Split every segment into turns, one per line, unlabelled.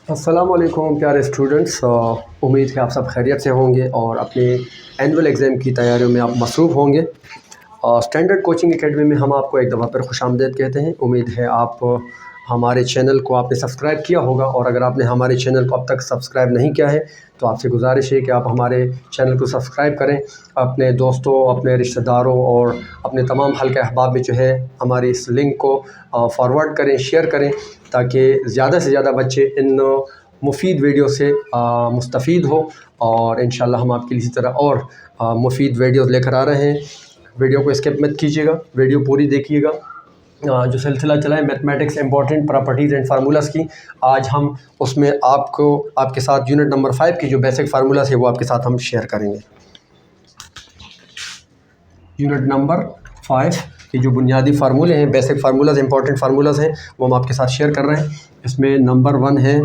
अस्सलाम वालेकुम प्यारे स्टूडेंट्स। उम्मीद है आप सब खैरियत से होंगे और अपने एनुअल एग्ज़ाम की तैयारियों में आप मसरूफ़ होंगे। स्टैंडर्ड कोचिंग एकेडमी में हम आपको एक दफ़ा फिर खुशामदीद कहते हैं। उम्मीद है आप हमारे चैनल को आपने सब्सक्राइब किया होगा, और अगर आपने हमारे चैनल को अब तक सब्सक्राइब नहीं किया है तो आपसे गुजारिश है कि आप हमारे चैनल को सब्सक्राइब करें, अपने दोस्तों, अपने रिश्तेदारों और अपने तमाम हल्के अहबाब में जो है हमारी इस लिंक को फॉरवर्ड करें, शेयर करें, ताकि ज़्यादा से ज़्यादा बच्चे इन मुफीद वीडियो से मुस्तफ़ीद हो। और इंशाल्लाह हम आपके लिए इसी तरह और मुफीद वीडियोज़ लेकर आ रहे हैं। वीडियो को स्किप मत कीजिएगा, वीडियो पूरी देखिएगा। जो सिलसिला चला है मैथमेटिक्स इंपॉर्टेंट प्रॉपर्टीज़ एंड फार्मूलाज़ की, आज हम उसमें आपको आपके साथ यूनिट नंबर 5 की जो बेसिक फार्मूलाज़ है वो आपके साथ हम शेयर करेंगे। यूनिट नंबर 5 के जो बुनियादी फार्मूले हैं, बेसिक फार्मूलाज़, इंपॉर्टेंट फार्मूलाज़ हैं, वो हम आपके साथ शेयर कर रहे हैं। इसमें नंबर 1 है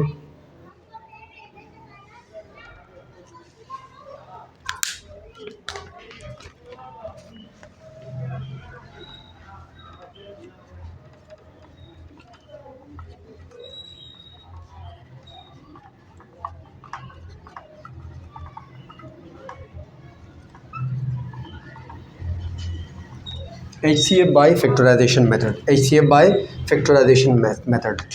HCF by factorization method। HCF by factorization method।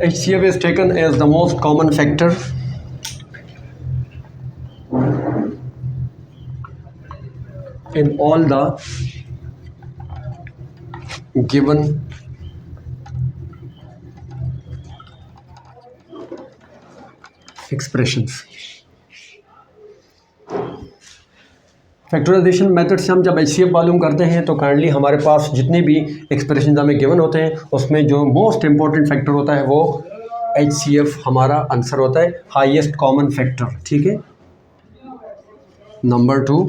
HCF is taken as the most common factor in all the given expressions। Factorisation method से हम जब HCF मालूम करते हैं तो काइंडली हमारे पास जितने भी एक्सप्रेशन हमें गिवन होते हैं उसमें जो मोस्ट इम्पॉर्टेंट फैक्टर होता है वो HCF हमारा आंसर होता है, हाईएस्ट कॉमन फैक्टर। ठीक है। Number 2,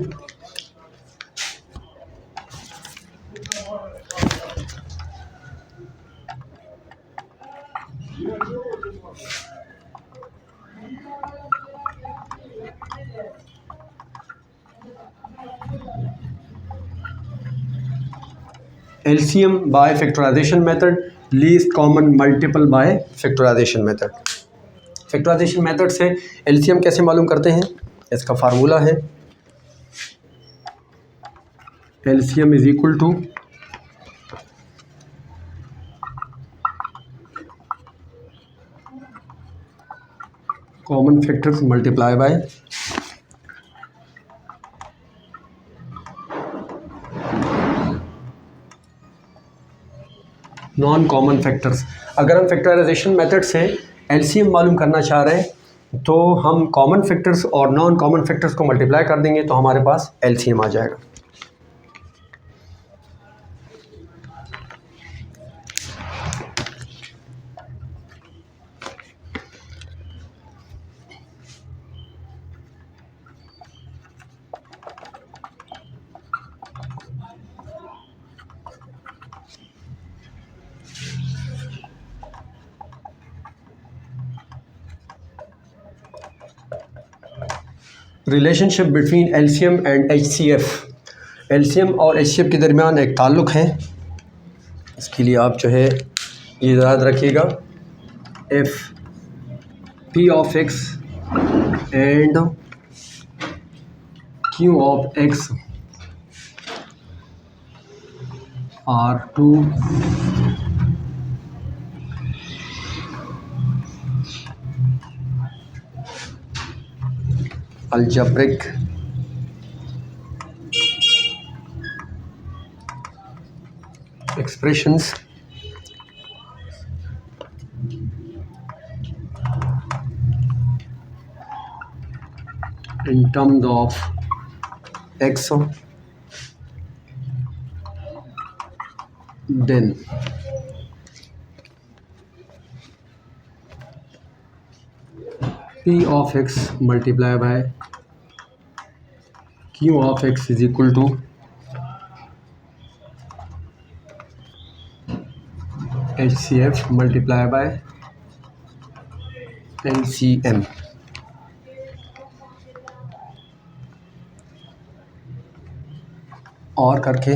LCM by factorization method, least common multiple by factorization method। Factorisation method से LCM कैसे मालूम करते हैं, इसका फार्मूला है LCM is equal to common factors multiply by non common factors. अगर हम फैक्टराइजेशन मेथड से LCM मालूम करना चाह रहे हैं तो हम कॉमन फैक्टर्स और नॉन कॉमन फैक्टर्स को मल्टीप्लाई कर देंगे तो हमारे पास LCM आ जाएगा। Relationship between LCM and HCF। LCM और HCF के दरमियान एक ताल्लुक़ है, इसके लिए आप जो है ये याद रखिएगा, F P of X and Q of X are two algebraic expressions in terms of X, then P of X multiplied by Q of x is equal to HCF multiply by LCM। और करके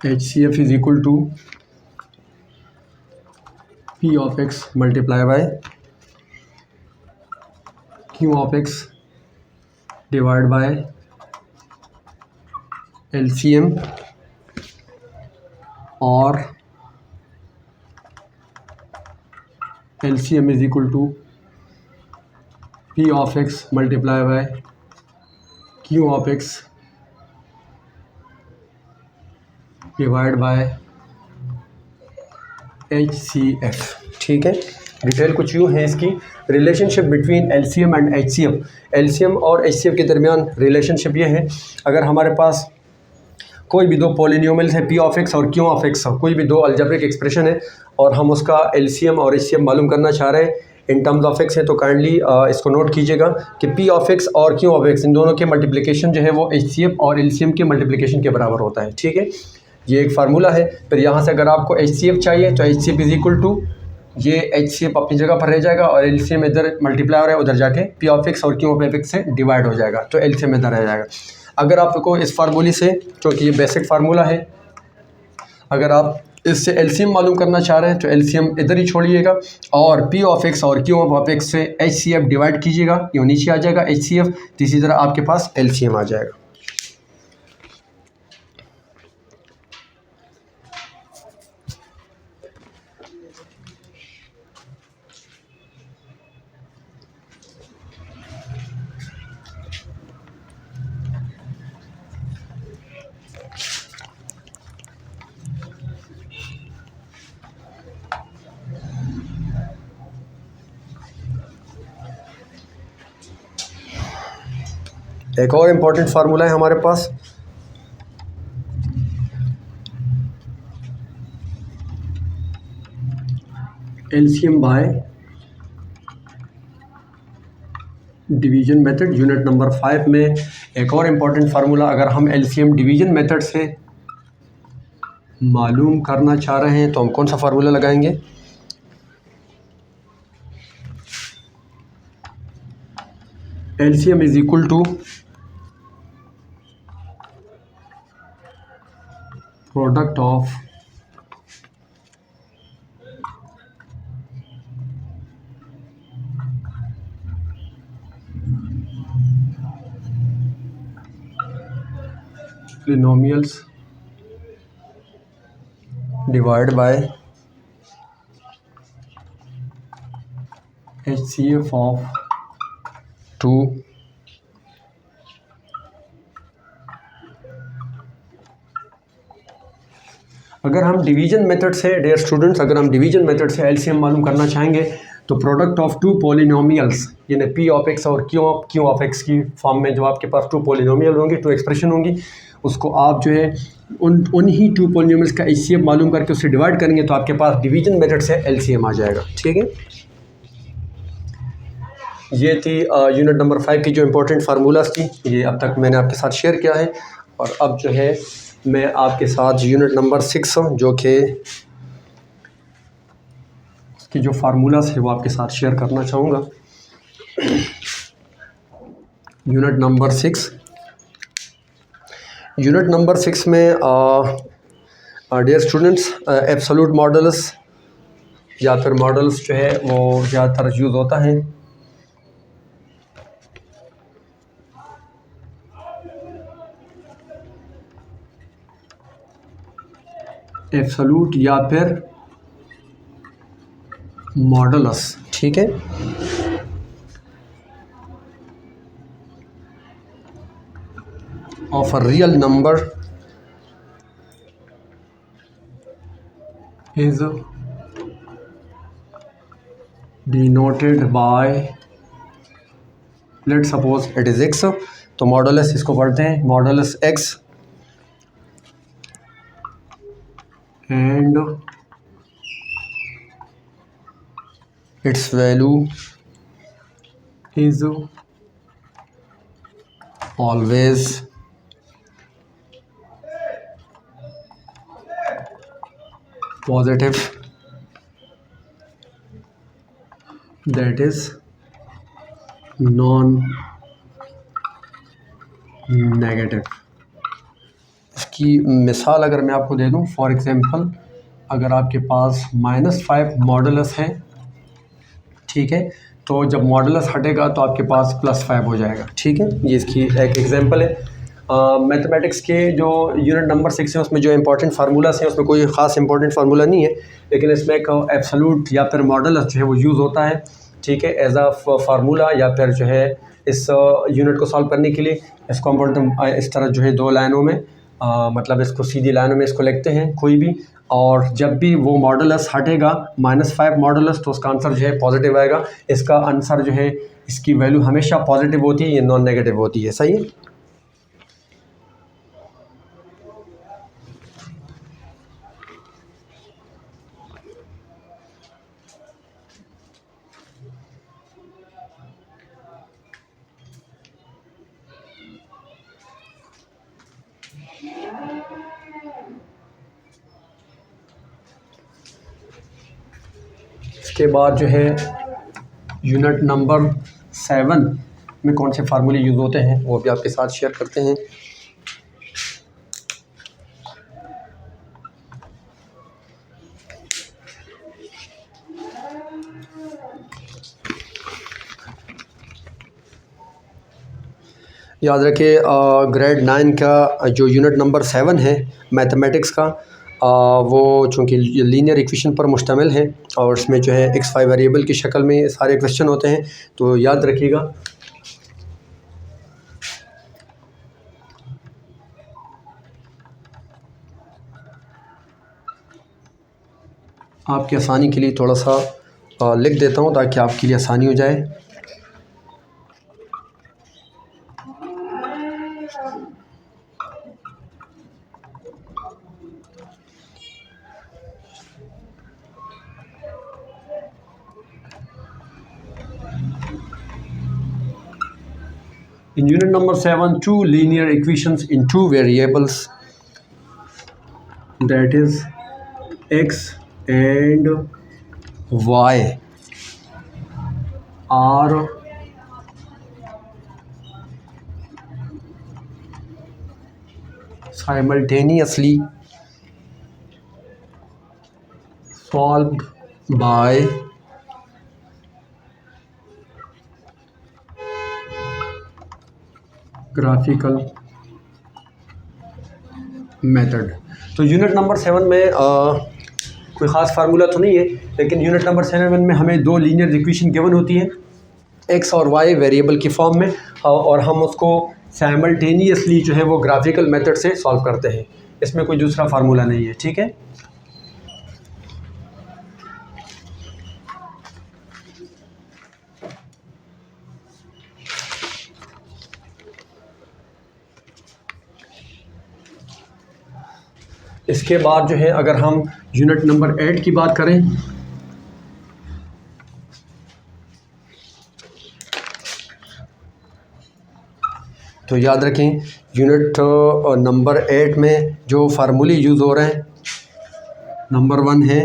HCF is equal to P of x multiply by Q of x divided by LCM, और LCM is equal to P of x multiply by Q of x divide by HCF। ठीक है, detail कुछ यूँ है इसकी। Relationship between LCM and HCF, LCM और HCF के दरमियान रिलेशनशिप ये है, अगर हमारे पास कोई भी दो पॉलिनोमियल्स है P ऑफ x और Q ऑफ x, कोई भी दो अलजेब्रिक एक्सप्रेशन है और हम उसका LCM और HCF मालूम करना चाह रहे हैं इन टर्म्स ऑफ x है, तो काइंडली इसको नोट कीजिएगा कि P ऑफ x और Q ऑफ x इन दोनों के मल्टीप्लिकेशन जो है वो HCF और LCM के मल्टीप्लिकेशन के बराबर होता है। ठीक है, ये एक फार्मूला है। फिर यहाँ से अगर आपको HCF चाहिए तो HCF इज इक्वल टू, ये HCF अपनी जगह पर रह जाएगा और LCM इधर मल्टीप्लाई हो रहा है, उधर जाके P ऑफ x और Q ऑफ x से डिवाइड हो जाएगा, तो LCM इधर रह जाएगा। अगर आपको इस फार्मूले से, क्योंकि ये बेसिक फार्मूला है, अगर आप इससे LCM मालूम करना चाह रहे हैं तो LCM इधर ही छोड़िएगा और P ऑफ x और Q ऑफ x से HCF डिवाइड कीजिएगा, ये नीचे आ जाएगा HCF, तो इसी तरह आपके पास LCM आ जाएगा। एक और इम्पॉर्टेंट फार्मूला है हमारे पास, LCM by division method, unit number 5 में एक और इम्पॉर्टेंट फार्मूला, अगर हम LCM डिवीजन मेथड से मालूम करना चाह रहे हैं तो हम कौन सा फार्मूला लगाएंगे? LCM is equal to product of polynomials divide by HCF of 2 अगर हम डिवीजन मेथड से, डियर स्टूडेंट्स, अगर हम डिवीजन मेथड से LCM मालूम करना चाहेंगे तो प्रोडक्ट ऑफ टू पॉलिनोमियल्स, यानी P ऑफ x और Q ऑफ x की फॉर्म में जो आपके पास टू पॉलिनोमियल होंगे, टू एक्सप्रेशन होंगी, उसको आप जो है उन ही टू पॉलिनोमियल्स का HCF मालूम करके उससे डिवाइड करेंगे तो आपके पास डिवीजन मेथड से LCM आ जाएगा। ठीक है, ये थी यूनिट नंबर 5 की जो इम्पोर्टेंट फार्मूलाज थी, ये अब तक मैंने आपके साथ शेयर किया है। और अब जो है मैं आपके साथ यूनिट नंबर 6 जो कि उसकी जो फार्मूलाज है वो आपके साथ शेयर करना चाहूँगा। यूनिट नंबर 6 में डियर स्टूडेंट्स एब्सोल्यूट मॉडल्स या फिर मॉडल्स जो है वो ज़्यादातर यूज़ होता है। एब्सोल्यूट या फिर मॉडल्स, ठीक है। Of a real number is denoted by, let suppose it is x. तो मॉडुलस इसको पढ़ते हैं, modulus x and it's value is always positive, that is non negative. इसकी मिसाल अगर मैं आपको दे दूं, फॉर एग्जांपल अगर आपके पास -5 मॉडुलस है, ठीक है, तो जब मॉडुलस हटेगा तो आपके पास +5 हो जाएगा, ठीक है। ये इसकी एक एग्जांपल है। मैथमेटिक्स के जो यूनिट नंबर 6 है उसमें जो इंपॉर्टेंट फार्मूलास हैं उसमें कोई ख़ास इंपॉर्टेंट फार्मूला नहीं है, लेकिन इसमें एक एब्सोल्यूट या फिर मॉडुलस जो है वो यूज़ होता है, ठीक है, एज अ फार्मूला, या फिर जो है इस यूनिट को सॉल्व करने के लिए इसको हम बोलते हैं इस तरह जो है 2 लाइनों में, मतलब इसको सीधी लाइनों में इसको लिखते हैं कोई भी, और जब भी वो मॉडुलस हटेगा -5 मॉडुलस तो उसका आंसर जो है पॉजिटिव आएगा। इसका आंसर जो है, इसकी वैल्यू हमेशा पॉजिटिव होती है, ये नॉन नेगेटिव होती है, सही है। इसके बाद जो है यूनिट नंबर 7 में कौन से फार्मूले यूज़ होते हैं वो भी आपके साथ शेयर करते हैं। याद रखिए ग्रेड 9 का जो यूनिट नंबर 7 है मैथमेटिक्स का, वो चूँकि लीनियर इक्वेशन पर मुश्तमिल है और इसमें जो है x y वेरिएबल की शक्ल में सारे क्वेश्चन होते हैं, तो याद रखिएगा। आपकी आसानी के लिए थोड़ा सा लिख देता हूँ ताकि आपके लिए आसानी हो जाए। In unit number 7, two linear equations in two variables, that is x and y, are simultaneously solved by graphical method. तो यूनिट नंबर 7 में कोई ख़ास फार्मूला तो नहीं है, लेकिन यूनिट नंबर 7 में हमें 2 लीनियर इक्वेशन गिवन होती है एक्स और वाई वेरिएबल की फॉर्म में, और हम उसको साइमल्टेनियसली जो है वो ग्राफिकल मेथड से सॉल्व करते हैं। इसमें कोई दूसरा फार्मूला नहीं है, ठीक है। इसके बाद जो है अगर हम यूनिट नंबर 8 की बात करें, तो याद रखें यूनिट नंबर 8 में जो फार्मूले यूज़ हो रहे हैं, नंबर 1 है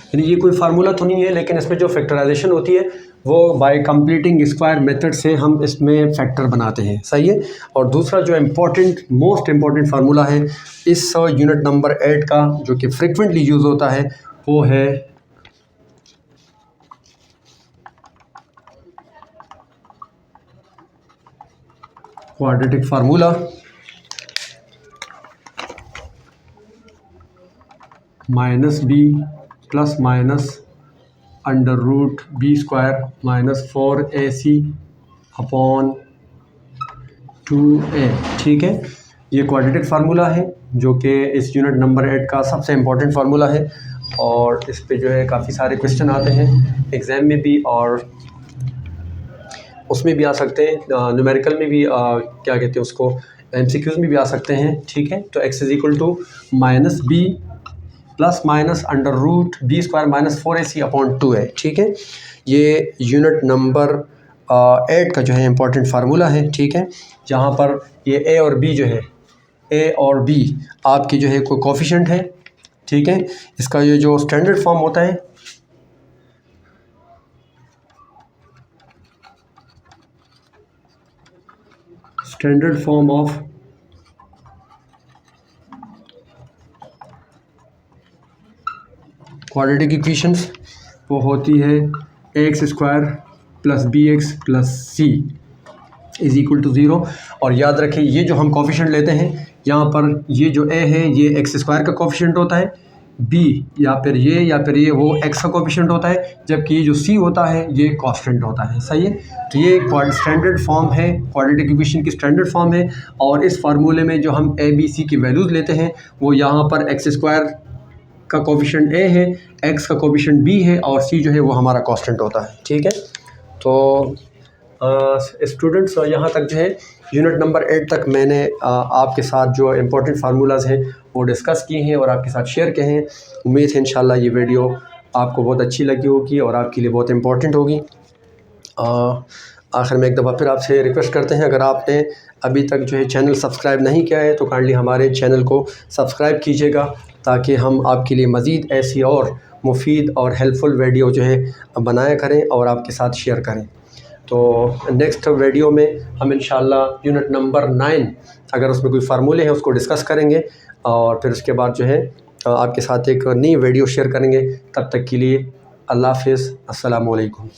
यानी ये कोई फार्मूला तो नहीं है, लेकिन इसमें जो फैक्टराइजेशन होती है वो बाय कंप्लीटिंग स्क्वायर मेथड से हम इसमें फैक्टर बनाते हैं, सही है। और दूसरा जो मोस्ट इम्पॉर्टेंट फार्मूला है इस यूनिट नंबर 8 का, जो कि फ्रिक्वेंटली यूज़ होता है, वो है quadratic formula. Minus b plus minus under root b square minus 4ac upon 2a। ठीक है, ये क्वाड्रेटिक फार्मूला है जो कि इस यूनिट नंबर 8 का सबसे इम्पोर्टेंट फार्मूला है और इस पे जो है काफ़ी सारे क्वेश्चन आते हैं एग्ज़ाम में भी और उसमें भी आ सकते हैं, न्यूमेरिकल में भी क्या कहते हैं उसको, MCQs में भी आ सकते हैं। ठीक है, तो x is equal to minus b plus minus under root b square minus 4ac upon 2a। ठीक है, ये यूनिट नंबर 8 का जो है इम्पोर्टेंट फार्मूला है। ठीक है, जहाँ पर ये a और b जो है, a और b आपकी जो है कोई कोफिशिएंट है। ठीक है, इसका ये जो स्टैंडर्ड फॉर्म होता है, standard form of quadratic equations वो होती है x square plus b x plus c is equal to 0। और याद रखें ये जो हम कोफिशिएंट लेते हैं यहाँ पर ये जो a है ये एक्स स्क्वायर का कोफिशिएंट होता है, b या फिर ये वो x का कोफिशिएंट होता है, जबकि ये जो c होता है ये कांस्टेंट होता है। सही है, तो ये स्टैंडर्ड फॉर्म है, क्वाड्रेटिक इक्वेशन की स्टैंडर्ड फॉर्म है। और इस फार्मूले में जो हम a b c की वैल्यूज़ लेते हैं वो यहाँ पर एक्स स्क्वायर का कोफिशिएंट a है, x का कोफिशिएंट b है और c जो है वो हमारा कांस्टेंट होता है। ठीक है, तो स्टूडेंट्स यहाँ तक जो है यूनिट नंबर 8 तक मैंने आपके साथ जो इम्पोर्टेंट फार्मूलाज हैं वो डिस्कस किए हैं और आपके साथ शेयर किए हैं। उम्मीद है इंशाल्लाह ये वीडियो आपको बहुत अच्छी लगी होगी और आपके लिए बहुत इम्पोर्टेंट होगी। आखिर में एक दफ़ा फिर आपसे रिक्वेस्ट करते हैं, अगर आपने अभी तक जो है चैनल सब्सक्राइब नहीं किया है तो काइंडली हमारे चैनल को सब्सक्राइब कीजिएगा ताकि हम आपके लिए मज़ीद ऐसी और मुफीद और हेल्पफुल वीडियो जो है बनाया करें और आपके साथ शेयर करें। तो नेक्स्ट वीडियो में हम इंशाल्लाह यूनिट नंबर 9 अगर उसमें कोई फार्मूले हैं उसको डिस्कस करेंगे और फिर उसके बाद जो है आपके साथ एक नई वीडियो शेयर करेंगे। तब तक के लिए अल्लाह हाफ़िज़, अस्सलामु अलैकुम।